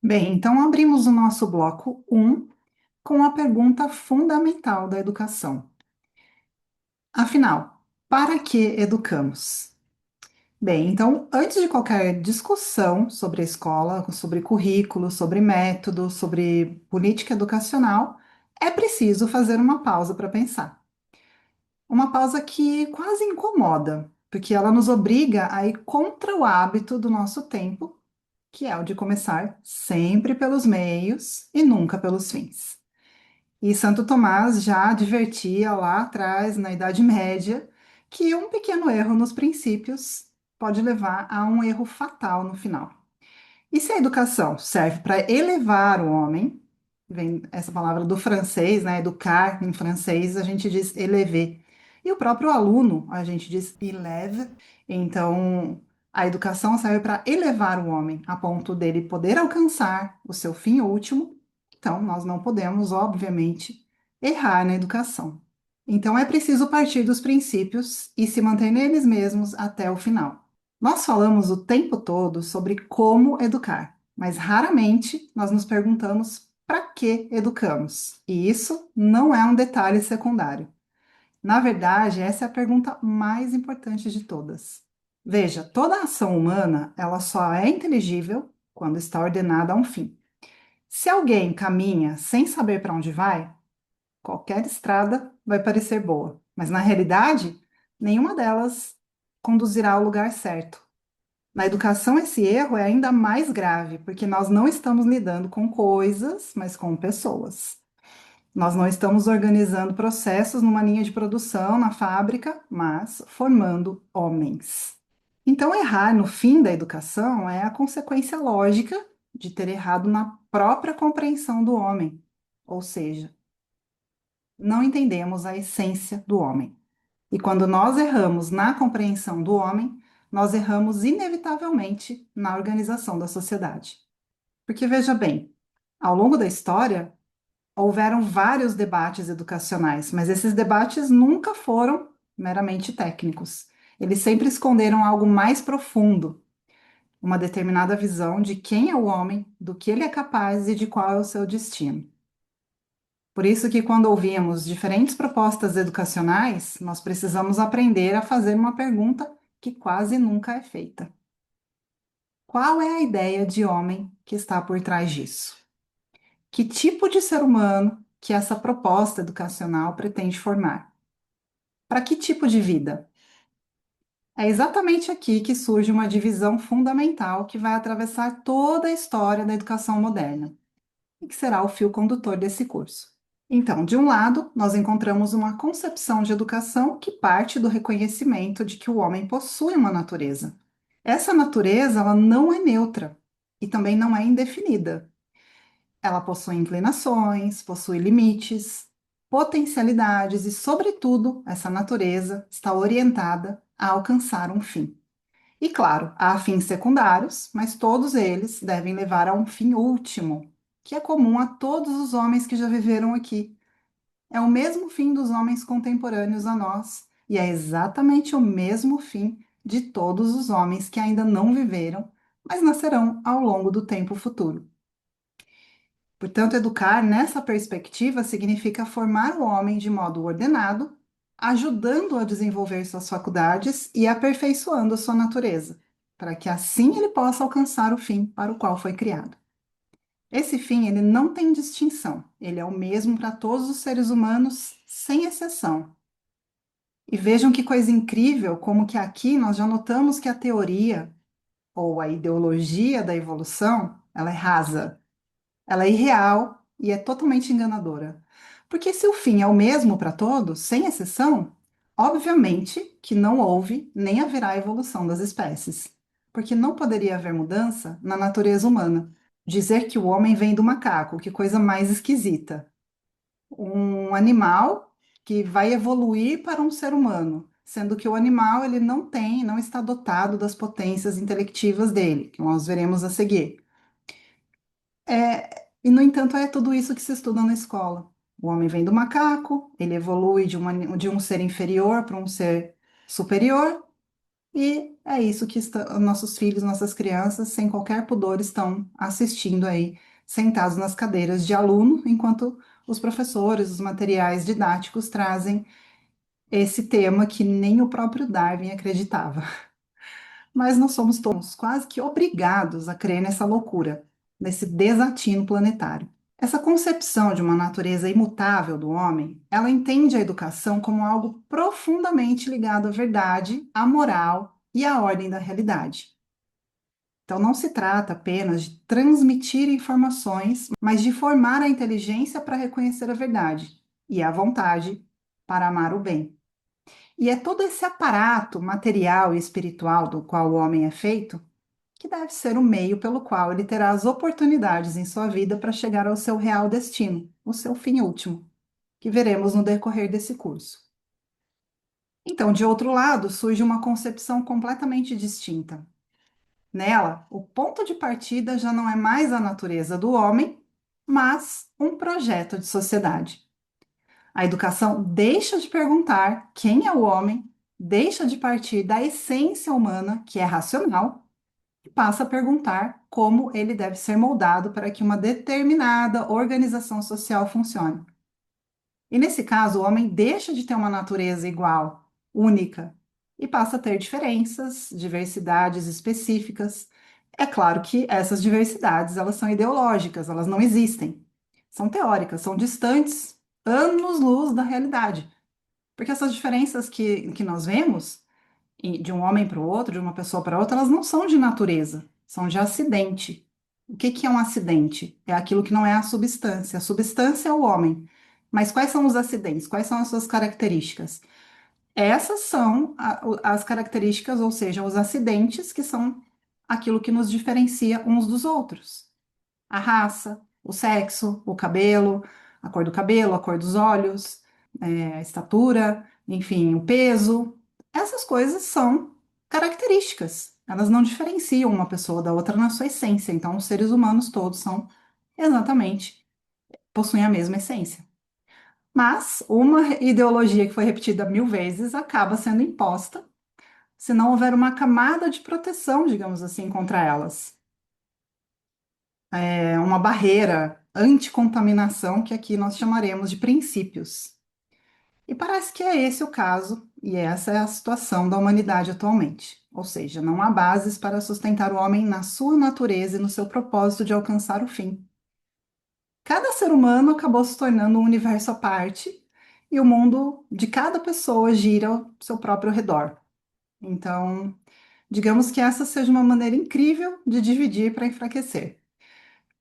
Bem, então abrimos o nosso bloco um com a pergunta fundamental da educação. Afinal, para que educamos? Bem, então, antes de qualquer discussão sobre a escola, sobre currículo, sobre método, sobre política educacional, é preciso fazer uma pausa para pensar. Uma pausa que quase incomoda, porque ela nos obriga a ir contra o hábito do nosso tempo, que é o de começar sempre pelos meios e nunca pelos fins. E Santo Tomás já advertia lá atrás, na Idade Média, que um pequeno erro nos princípios pode levar a um erro fatal no final. E se a educação serve para elevar o homem, vem essa palavra do francês, né? Educar em francês, a gente diz élever. E o próprio aluno, a gente diz élève. Então, a educação serve para elevar o homem a ponto dele poder alcançar o seu fim último. Então, nós não podemos, obviamente, errar na educação. Então, é preciso partir dos princípios e se manter neles mesmos até o final. Nós falamos o tempo todo sobre como educar, mas raramente nós nos perguntamos para que educamos. E isso não é um detalhe secundário. Na verdade, essa é a pergunta mais importante de todas. Veja, toda ação humana, ela só é inteligível quando está ordenada a um fim. Se alguém caminha sem saber para onde vai, qualquer estrada vai parecer boa, mas na realidade, nenhuma delas conduzirá ao lugar certo. Na educação, esse erro é ainda mais grave, porque nós não estamos lidando com coisas, mas com pessoas. Nós não estamos organizando processos numa linha de produção, na fábrica, mas formando homens. Então, errar no fim da educação é a consequência lógica de ter errado na própria compreensão do homem, ou seja, não entendemos a essência do homem. E quando nós erramos na compreensão do homem, nós erramos inevitavelmente na organização da sociedade. Porque veja bem, ao longo da história, houveram vários debates educacionais, mas esses debates nunca foram meramente técnicos. Eles sempre esconderam algo mais profundo, uma determinada visão de quem é o homem, do que ele é capaz e de qual é o seu destino. Por isso que quando ouvimos diferentes propostas educacionais, nós precisamos aprender a fazer uma pergunta que quase nunca é feita. Qual é a ideia de homem que está por trás disso? Que tipo de ser humano que essa proposta educacional pretende formar? Para que tipo de vida? É exatamente aqui que surge uma divisão fundamental que vai atravessar toda a história da educação moderna e que será o fio condutor desse curso. Então, de um lado, nós encontramos uma concepção de educação que parte do reconhecimento de que o homem possui uma natureza. Essa natureza, ela não é neutra e também não é indefinida. Ela possui inclinações, possui limites, potencialidades e, sobretudo, essa natureza está orientada a alcançar um fim. E claro, há fins secundários, mas todos eles devem levar a um fim último, que é comum a todos os homens que já viveram aqui. É o mesmo fim dos homens contemporâneos a nós, e é exatamente o mesmo fim de todos os homens que ainda não viveram, mas nascerão ao longo do tempo futuro. Portanto, educar nessa perspectiva significa formar o homem de modo ordenado, ajudando-o a desenvolver suas faculdades e aperfeiçoando sua natureza, para que assim ele possa alcançar o fim para o qual foi criado. Esse fim, ele não tem distinção, ele é o mesmo para todos os seres humanos, sem exceção. E vejam que coisa incrível, como que aqui nós já notamos que a teoria ou a ideologia da evolução, ela é rasa, ela é irreal e é totalmente enganadora. Porque se o fim é o mesmo para todos, sem exceção, obviamente que não houve nem haverá evolução das espécies. Porque não poderia haver mudança na natureza humana. Dizer que o homem vem do macaco, que coisa mais esquisita. Um animal que vai evoluir para um ser humano, sendo que o animal ele não tem, não está dotado das potências intelectivas dele, que nós veremos a seguir. E, no entanto, é tudo isso que se estuda na escola. O homem vem do macaco, ele evolui de um ser inferior para um ser superior, E é isso que nossos filhos, nossas crianças, sem qualquer pudor, estão assistindo aí, sentados nas cadeiras de aluno, enquanto os professores, os materiais didáticos trazem esse tema que nem o próprio Darwin acreditava. Mas nós somos todos quase que obrigados a crer nessa loucura, nesse desatino planetário. Essa concepção de uma natureza imutável do homem, ela entende a educação como algo profundamente ligado à verdade, à moral e à ordem da realidade. Então, não se trata apenas de transmitir informações, mas de formar a inteligência para reconhecer a verdade e a vontade para amar o bem. E é todo esse aparato material e espiritual do qual o homem é feito que deve ser o meio pelo qual ele terá as oportunidades em sua vida para chegar ao seu real destino, o seu fim último, que veremos no decorrer desse curso. Então, de outro lado, surge uma concepção completamente distinta. Nela, o ponto de partida já não é mais a natureza do homem, mas um projeto de sociedade. A educação deixa de perguntar quem é o homem, deixa de partir da essência humana, que é racional, e passa a perguntar como ele deve ser moldado para que uma determinada organização social funcione. E nesse caso, o homem deixa de ter uma natureza igual, única, e passa a ter diferenças, diversidades específicas. É claro que essas diversidades, elas são ideológicas, elas não existem. São teóricas, são distantes anos-luz da realidade. Porque essas diferenças que nós vemos, de um homem para o outro, de uma pessoa para outra, elas não são de natureza, são de acidente. O que que é um acidente? É aquilo que não é a substância. A substância é o homem. Mas quais são os acidentes? Quais são as suas características? Essas são as características, ou seja, os acidentes, que são aquilo que nos diferencia uns dos outros. A raça, o sexo, o cabelo, a cor do cabelo, a cor dos olhos, a estatura, enfim, o peso. Essas coisas são características. Elas não diferenciam uma pessoa da outra na sua essência. Então, os seres humanos todos são exatamente, possuem a mesma essência. Mas uma ideologia que foi repetida 1000 vezes acaba sendo imposta se não houver uma camada de proteção, digamos assim, contra elas. Uma barreira anticontaminação que aqui nós chamaremos de princípios. E parece que é esse o caso, e essa é a situação da humanidade atualmente. Ou seja, não há bases para sustentar o homem na sua natureza e no seu propósito de alcançar o fim. Cada ser humano acabou se tornando um universo à parte, e o mundo de cada pessoa gira ao seu próprio redor. Então, digamos que essa seja uma maneira incrível de dividir para enfraquecer.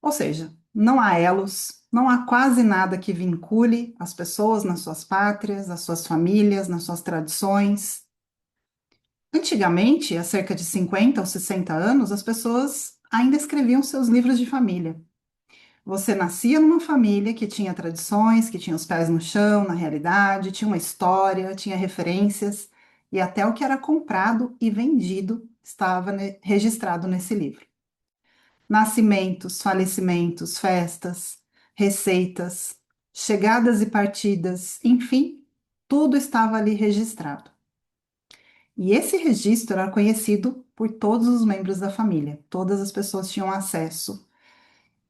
Ou seja, não há elos, não há quase nada que vincule as pessoas nas suas pátrias, as suas famílias, nas suas tradições. Antigamente, há cerca de 50 ou 60 anos, as pessoas ainda escreviam seus livros de família. Você nascia numa família que tinha tradições, que tinha os pés no chão, na realidade, tinha uma história, tinha referências, e até o que era comprado e vendido estava registrado nesse livro. Nascimentos, falecimentos, festas, receitas, chegadas e partidas, enfim, tudo estava ali registrado. E esse registro era conhecido por todos os membros da família, todas as pessoas tinham acesso.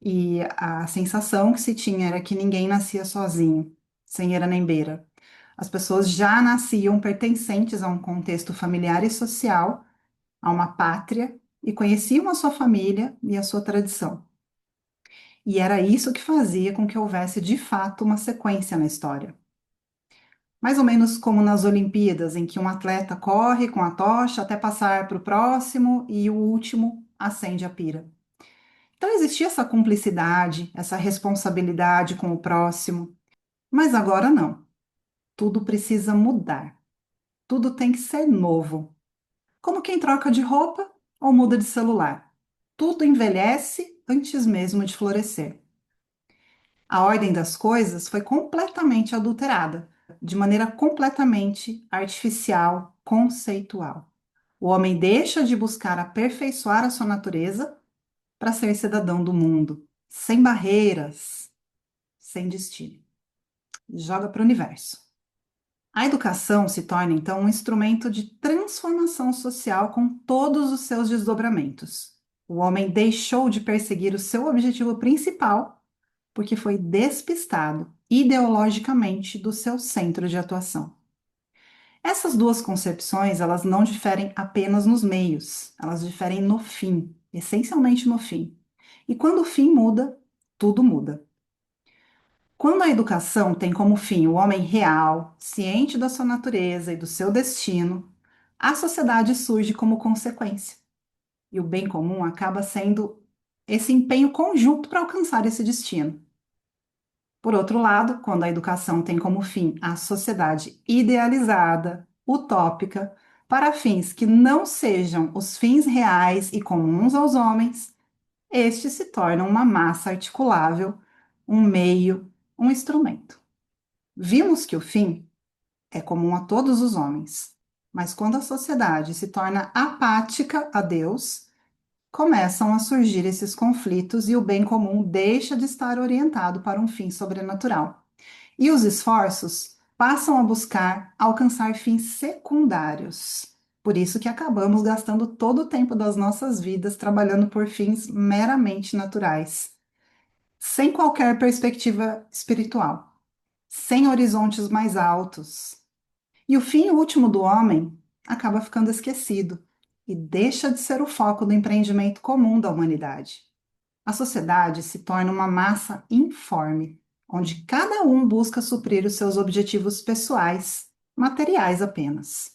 E a sensação que se tinha era que ninguém nascia sozinho, sem era nem beira. As pessoas já nasciam pertencentes a um contexto familiar e social, a uma pátria, e conheciam a sua família e a sua tradição. E era isso que fazia com que houvesse de fato uma sequência na história. Mais ou menos como nas Olimpíadas, em que um atleta corre com a tocha até passar para o próximo e o último acende a pira. Então existia essa cumplicidade, essa responsabilidade com o próximo, mas agora não. Tudo precisa mudar. Tudo tem que ser novo. Como quem troca de roupa ou muda de celular. Tudo envelhece antes mesmo de florescer. A ordem das coisas foi completamente adulterada, de maneira completamente artificial, conceitual. O homem deixa de buscar aperfeiçoar a sua natureza para ser cidadão do mundo, sem barreiras, sem destino. Joga para o universo. A educação se torna, então, um instrumento de transformação social com todos os seus desdobramentos. O homem deixou de perseguir o seu objetivo principal porque foi despistado ideologicamente do seu centro de atuação. Essas duas concepções, elas não diferem apenas nos meios, elas diferem no fim, essencialmente no fim. E quando o fim muda, tudo muda. Quando a educação tem como fim o homem real, ciente da sua natureza e do seu destino, a sociedade surge como consequência. E o bem comum acaba sendo esse empenho conjunto para alcançar esse destino. Por outro lado, quando a educação tem como fim a sociedade idealizada, utópica, para fins que não sejam os fins reais e comuns aos homens, estes se tornam uma massa articulável, um meio, um instrumento. Vimos que o fim é comum a todos os homens, mas quando a sociedade se torna apática a Deus, começam a surgir esses conflitos e o bem comum deixa de estar orientado para um fim sobrenatural. E os esforços passam a buscar alcançar fins secundários. Por isso que acabamos gastando todo o tempo das nossas vidas trabalhando por fins meramente naturais, sem qualquer perspectiva espiritual, sem horizontes mais altos. E o fim último do homem acaba ficando esquecido e deixa de ser o foco do empreendimento comum da humanidade. A sociedade se torna uma massa informe, onde cada um busca suprir os seus objetivos pessoais, materiais apenas.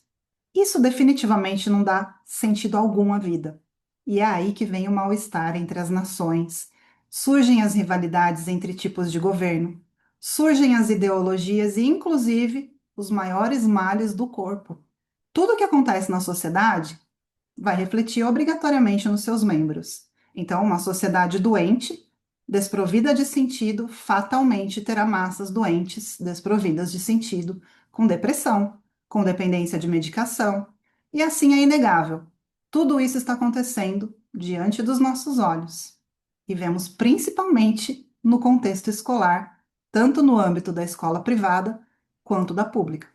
Isso definitivamente não dá sentido algum à vida. E é aí que vem o mal-estar entre as nações, surgem as rivalidades entre tipos de governo, surgem as ideologias e, inclusive, os maiores males do corpo. Tudo o que acontece na sociedade vai refletir obrigatoriamente nos seus membros. Então, uma sociedade doente, desprovida de sentido, fatalmente terá massas doentes, desprovidas de sentido, com depressão, com dependência de medicação, e assim é inegável. Tudo isso está acontecendo diante dos nossos olhos. E vemos principalmente no contexto escolar, tanto no âmbito da escola privada quanto da pública.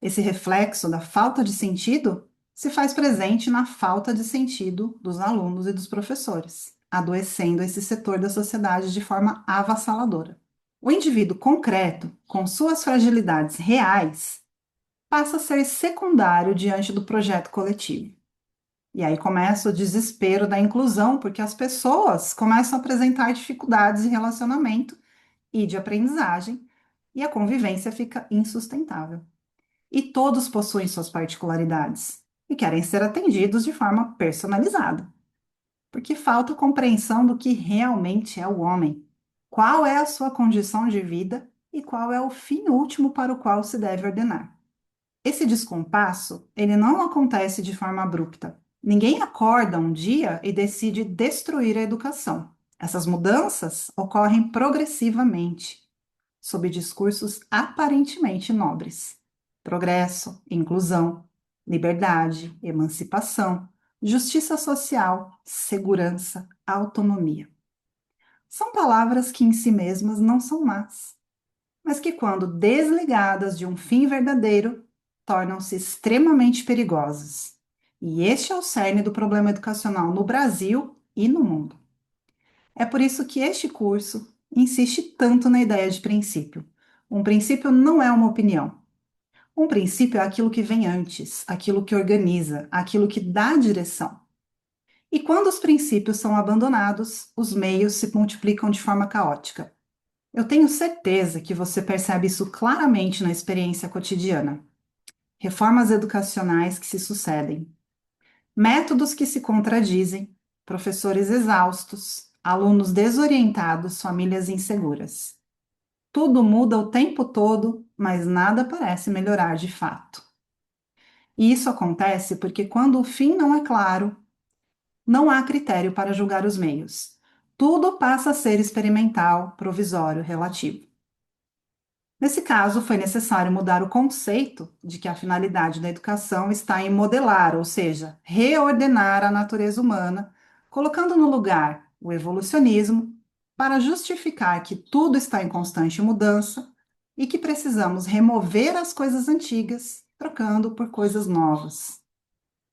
Esse reflexo da falta de sentido se faz presente na falta de sentido dos alunos e dos professores, adoecendo esse setor da sociedade de forma avassaladora. O indivíduo concreto, com suas fragilidades reais, passa a ser secundário diante do projeto coletivo. E aí começa o desespero da inclusão, porque as pessoas começam a apresentar dificuldades de relacionamento e de aprendizagem, e a convivência fica insustentável. E todos possuem suas particularidades e querem ser atendidos de forma personalizada, porque falta compreensão do que realmente é o homem, qual é a sua condição de vida e qual é o fim último para o qual se deve ordenar. Esse descompasso, ele não acontece de forma abrupta. Ninguém acorda um dia e decide destruir a educação. Essas mudanças ocorrem progressivamente, sob discursos aparentemente nobres. Progresso, inclusão, liberdade, emancipação, justiça social, segurança, autonomia. São palavras que em si mesmas não são más, mas que, quando desligadas de um fim verdadeiro, tornam-se extremamente perigosas. E este é o cerne do problema educacional no Brasil e no mundo. É por isso que este curso insiste tanto na ideia de princípio. Um princípio não é uma opinião. Um princípio é aquilo que vem antes, aquilo que organiza, aquilo que dá direção. E quando os princípios são abandonados, os meios se multiplicam de forma caótica. Eu tenho certeza que você percebe isso claramente na experiência cotidiana. Reformas educacionais que se sucedem, métodos que se contradizem, professores exaustos, alunos desorientados, famílias inseguras. Tudo muda o tempo todo, mas nada parece melhorar de fato. E isso acontece porque, quando o fim não é claro, não há critério para julgar os meios. Tudo passa a ser experimental, provisório, relativo. Nesse caso, foi necessário mudar o conceito de que a finalidade da educação está em modelar, ou seja, reordenar a natureza humana, colocando no lugar o evolucionismo, para justificar que tudo está em constante mudança, e que precisamos remover as coisas antigas, trocando por coisas novas.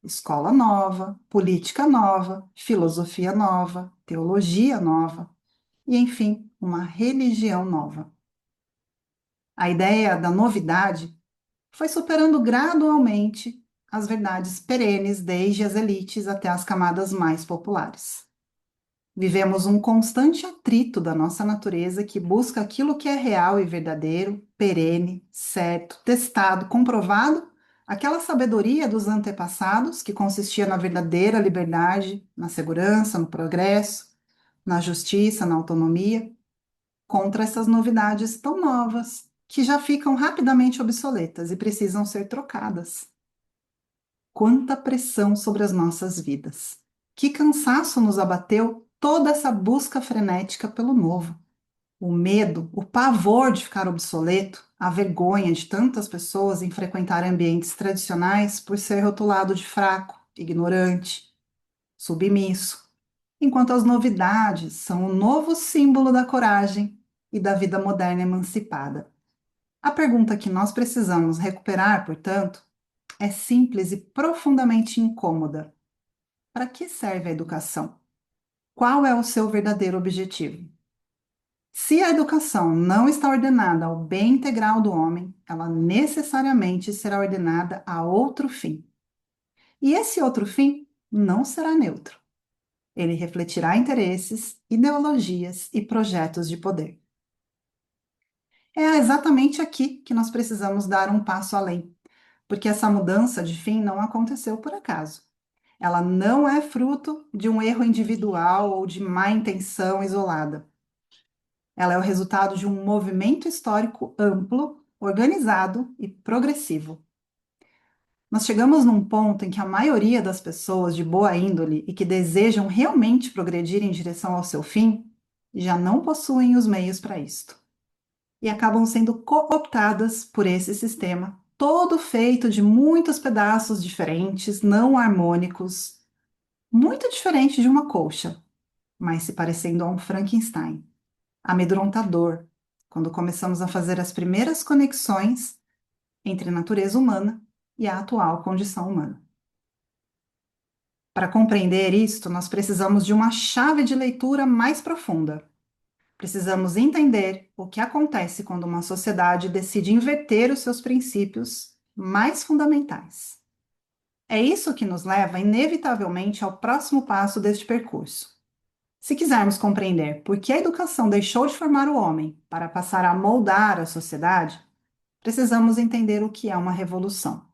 Escola nova, política nova, filosofia nova, teologia nova e, enfim, uma religião nova. A ideia da novidade foi superando gradualmente as verdades perenes, desde as elites até as camadas mais populares. Vivemos um constante atrito da nossa natureza que busca aquilo que é real e verdadeiro, perene, certo, testado, comprovado, aquela sabedoria dos antepassados que consistia na verdadeira liberdade, na segurança, no progresso, na justiça, na autonomia, contra essas novidades tão novas que já ficam rapidamente obsoletas e precisam ser trocadas. Quanta pressão sobre as nossas vidas! Que cansaço nos abateu toda essa busca frenética pelo novo. O medo, o pavor de ficar obsoleto, a vergonha de tantas pessoas em frequentar ambientes tradicionais por ser rotulado de fraco, ignorante, submisso, enquanto as novidades são o novo símbolo da coragem e da vida moderna emancipada. A pergunta que nós precisamos recuperar, portanto, é simples e profundamente incômoda. Para que serve a educação? Qual é o seu verdadeiro objetivo? Se a educação não está ordenada ao bem integral do homem, ela necessariamente será ordenada a outro fim. E esse outro fim não será neutro. Ele refletirá interesses, ideologias e projetos de poder. É exatamente aqui que nós precisamos dar um passo além, porque essa mudança de fim não aconteceu por acaso. Ela não é fruto de um erro individual ou de má intenção isolada. Ela é o resultado de um movimento histórico amplo, organizado e progressivo. Nós chegamos num ponto em que a maioria das pessoas de boa índole e que desejam realmente progredir em direção ao seu fim já não possuem os meios para isto e acabam sendo cooptadas por esse sistema, todo feito de muitos pedaços diferentes, não harmônicos, muito diferente de uma colcha, mas se parecendo a um Frankenstein, amedrontador, quando começamos a fazer as primeiras conexões entre a natureza humana e a atual condição humana. Para compreender isto, nós precisamos de uma chave de leitura mais profunda. Precisamos entender o que acontece quando uma sociedade decide inverter os seus princípios mais fundamentais. É isso que nos leva, inevitavelmente, ao próximo passo deste percurso. Se quisermos compreender por que a educação deixou de formar o homem para passar a moldar a sociedade, precisamos entender o que é uma revolução.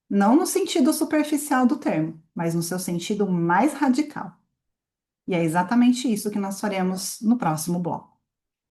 Não no sentido superficial do termo, mas no seu sentido mais radical. E é exatamente isso que nós faremos no próximo bloco.